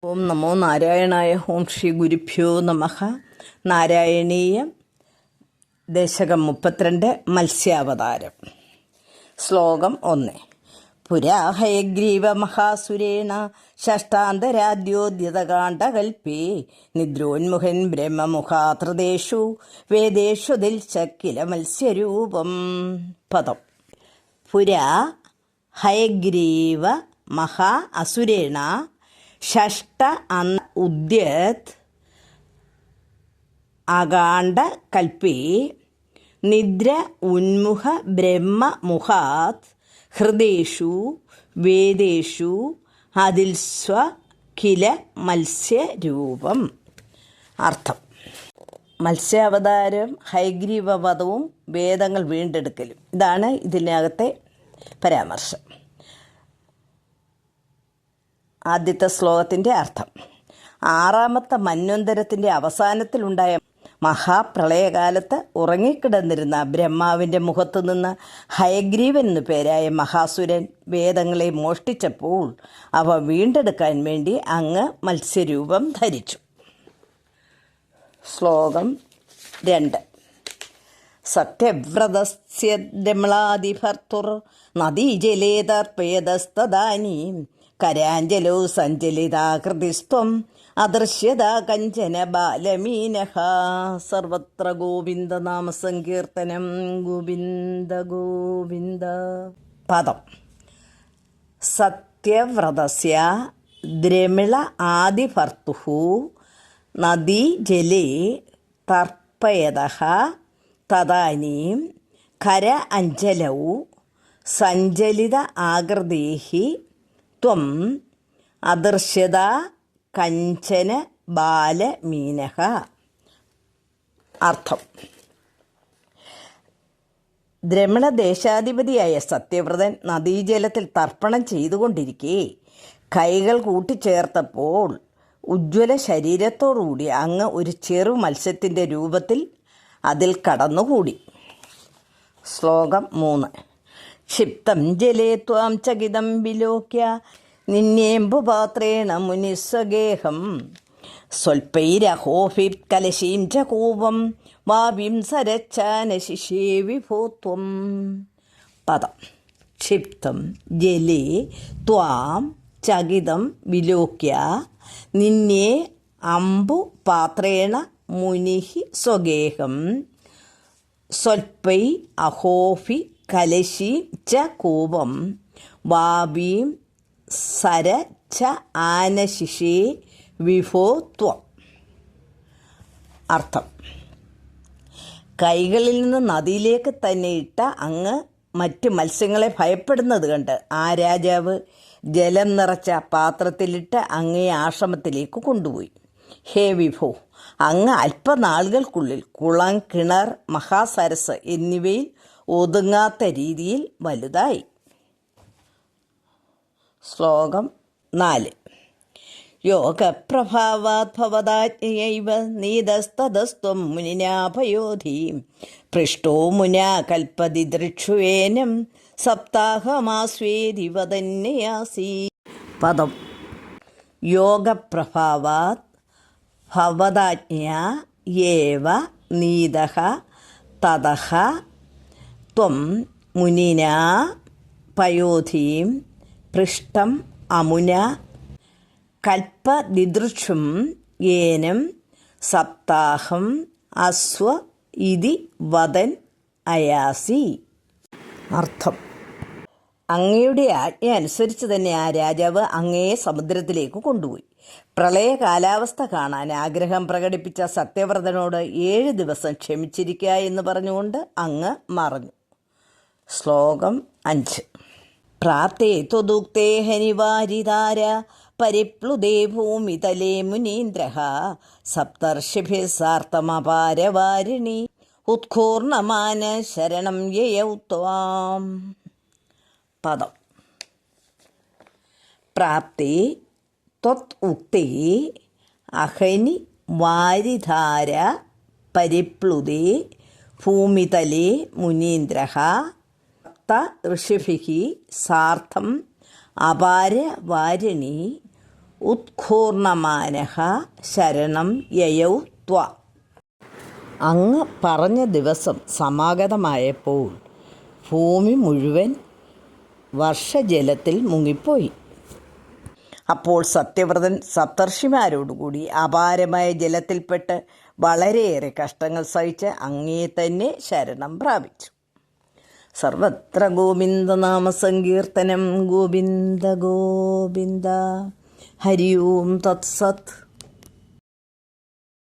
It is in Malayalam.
ഓം നമോ നാരായണായ. ഓം ശ്രീ ഗുരുഭ്യോ നമഃ. നാരായണീയം ദശകം 32 മത്സ്യാവതാരം. ശ്ലോകം 1. പുരാ ഹയഗ്രീവ മഹാസുരേണ ഷഷ്ടാന്തരാദ്യോദ്യതകാണ്ഡകൽപേ നിദ്രോന്മുഖൻ ബ്രഹ്മമുഖാതൃതേഷു വേദേഷു ദിൽശക്കില മത്സ്യരൂപം. പദം. പുരാ ഹയഗ്രീവ മഹാ അസുരേണ ഷഷ്ട ഉദ്യത് അകാണ്ഡ കൽപ്പേ നിദ്ര ഉന്മുഖ ബ്രഹ്മമുഖാത് ഹൃദേഷു വേദേഷു അതിൽസ്വ കില മത്സ്യരൂപം. അർത്ഥം: മത്സ്യാവതാരം, ഹയഗ്രീവവധവും വേദങ്ങൾ വീണ്ടെടുക്കലും. ഇതാണ് ഇതിനകത്തെ പരാമർശം. ആദ്യത്തെ ശ്ലോകത്തിൻ്റെ അർത്ഥം: ആറാമത്തെ മന്വന്തരത്തിൻ്റെ അവസാനത്തിലുണ്ടായ മഹാപ്രളയകാലത്ത് ഉറങ്ങിക്കിടന്നിരുന്ന ബ്രഹ്മാവിൻ്റെ മുഖത്തു നിന്ന് ഹയഗ്രീവൻ എന്നു പേരായ മഹാസുരൻ വേദങ്ങളെ മോഷ്ടിച്ചപ്പോൾ അവ വീണ്ടെടുക്കാൻ വേണ്ടി അങ്ങ് മത്സ്യരൂപം ധരിച്ചു. ശ്ലോകം 2. സത്യവ്രതസ്യ രമളാദിഭർത്തുർ നദീജലേ തർപ്പയതസ്തദാനീം കരാഞ്ജലോ സഞ്ചലിതാകൃതിസ്ത്വം അദൃശ്യത കഞ്ചന ബാലമീനഃ. സർവത്ര ഗോവിന്ദനാമസങ്കീർത്തനം. ഗോവിന്ദ ഗോവിന്ദ. പദം. സത്യവ്രതസ്യ ദ്രമിള ആദിഭർത്തുഃ നദീജലേ തർപ്പയതഃ തദാനീം കര അഞ്ജലൗ സഞ്ചലിത ആകൃതേഃ ത്വം അദൃശ്യത കഞ്ചന ബാലമീനഃ. അർത്ഥം: ദ്രമിളദേശാധിപതിയായ സത്യവ്രതൻ നദീജലത്തിൽ തർപ്പണം ചെയ്തുകൊണ്ടിരിക്കെ കൈകൾ കൂട്ടിച്ചേർത്തപ്പോൾ ഉജ്ജ്വല ശരീരത്തോടുകൂടി അങ്ങ് ഒരു ചെറു മത്സ്യത്തിൻ്റെ രൂപത്തിൽ അതിൽ കടന്നുകൂടി. ശ്ലോകം 3. ക്ഷിപ്തം ജലേ ത്വാം ചകിതം വിലോക്യ നിന്നേംബുപാത്രേണ മുനിസ്വഗേഹം സ്വൽപൈരഹോഭി കലശീം ച കൂപം വാവിം സരച്ചാനശിഷേ വിഭോത്വം. പദം. ക്ഷിപ്തം ജലേ ത്വാം ചകിതം വിലോക്യ നിന്നേ അംബു പാത്രേണ മുനിഃ സ്വഗേഹം സ്വൽപൈ അഹോഭി കലശീ ച കൂപം വാവീം സര ച ആനശിഷേ വിഭോ ത്വം. അർത്ഥം: കൈകളിൽ നിന്ന് നദിയിലേക്ക് തന്നെ ഇട്ട അങ്ങ് മറ്റ് മത്സ്യങ്ങളെ ഭയപ്പെടുന്നത് കണ്ട് ആ രാജാവ് ജലം നിറച്ച പാത്രത്തിലിട്ട് അങ്ങേ ആശ്രമത്തിലേക്ക് കൊണ്ടുപോയി. ഹേ വിഭോ, അങ്ങ് അല്പനാളുകൾക്കുള്ളിൽ കുളം, കിണർ, മഹാസരസ് എന്നിവയിൽ ഒതുങ്ങാത്ത രീതിയിൽ വലുതായി. ശ്ലോകം 4. യോഗപ്രഭാവാത് ഭവതാജ്ഞയൈവ നീതസ്തതസ്ത്വം മുനിനാഭയോധീം പൃഷ്ടോ മുനാ കൽപ്പതി ദൃക്ഷുവേനം സപ്താഹമാസ്വേതി വദന്യയാസി. പദം. യോഗപ്രഭാവാത് ഭവതാജ്ഞയാ ഏവ നീതഃ തതഃ ത്വം മുനിനാ പയോധീം പൃഷ്ടം അമുന കൽപ്പദിദൃക്ഷും ഏനം സപ്താഹം അസ്വ ഇതി വദൻ അയാസി. അർത്ഥം: അങ്ങയുടെ ആജ്ഞ അനുസരിച്ച് തന്നെ ആ രാജാവ് അങ്ങയെ സമുദ്രത്തിലേക്ക് കൊണ്ടുപോയി. പ്രളയ കാലാവസ്ഥ കാണാൻ ആഗ്രഹം പ്രകടിപ്പിച്ച സത്യവ്രതനോട് 7 ദിവസം ക്ഷമിച്ചിരിക്കുക എന്ന് പറഞ്ഞുകൊണ്ട് അങ്ങ് മറഞ്ഞു. ശ്ലോകം 5. പ്രാപ്തേ ത്വദുക്തേ ഹനിവാരിതാര പരിപ്ലുതേ ഭൂമിതലേ മുനീന്ദ്രഃ സപ്തർഷിഭിഃ സാർത്തമപാരവാരിണി ഉത്കൂർണമാന ശരണം യയൗ ത്വാം. പദം. പ്രാപ്തേ ത്വത് ഉക്തേ അഹനി വാരിധാര പരിപ്ലുതേ ഭൂമിതലേ മുനീന്ദ്രഃ ഋഷിഭിः സാർത്ഥം അപാര വാരിണി ഉത്ഘൂർണമാനഃ ശരണം യയൗ ത്വ. അങ്ങ് പറഞ്ഞ ദിവസം സമാഗതമായപ്പോൾ ഭൂമി മുഴുവൻ വർഷജലത്തിൽ മുങ്ങിപ്പോയി. അപ്പോൾ സത്യവ്രതൻ സപ്തർഷിമാരോടുകൂടി അപാരമായ ജലത്തിൽപ്പെട്ട് വളരെയേറെ കഷ്ടങ്ങൾ സഹിച്ച് അങ്ങയെ തന്നെ ശരണം പ്രാപിച്ചു. സർവത്ര ഗോവിന്ദനാമസങ്കീർത്തനം. ഗോവിന്ദ ഗോവിന്ദ. ഹരി ഓം തത്സത്.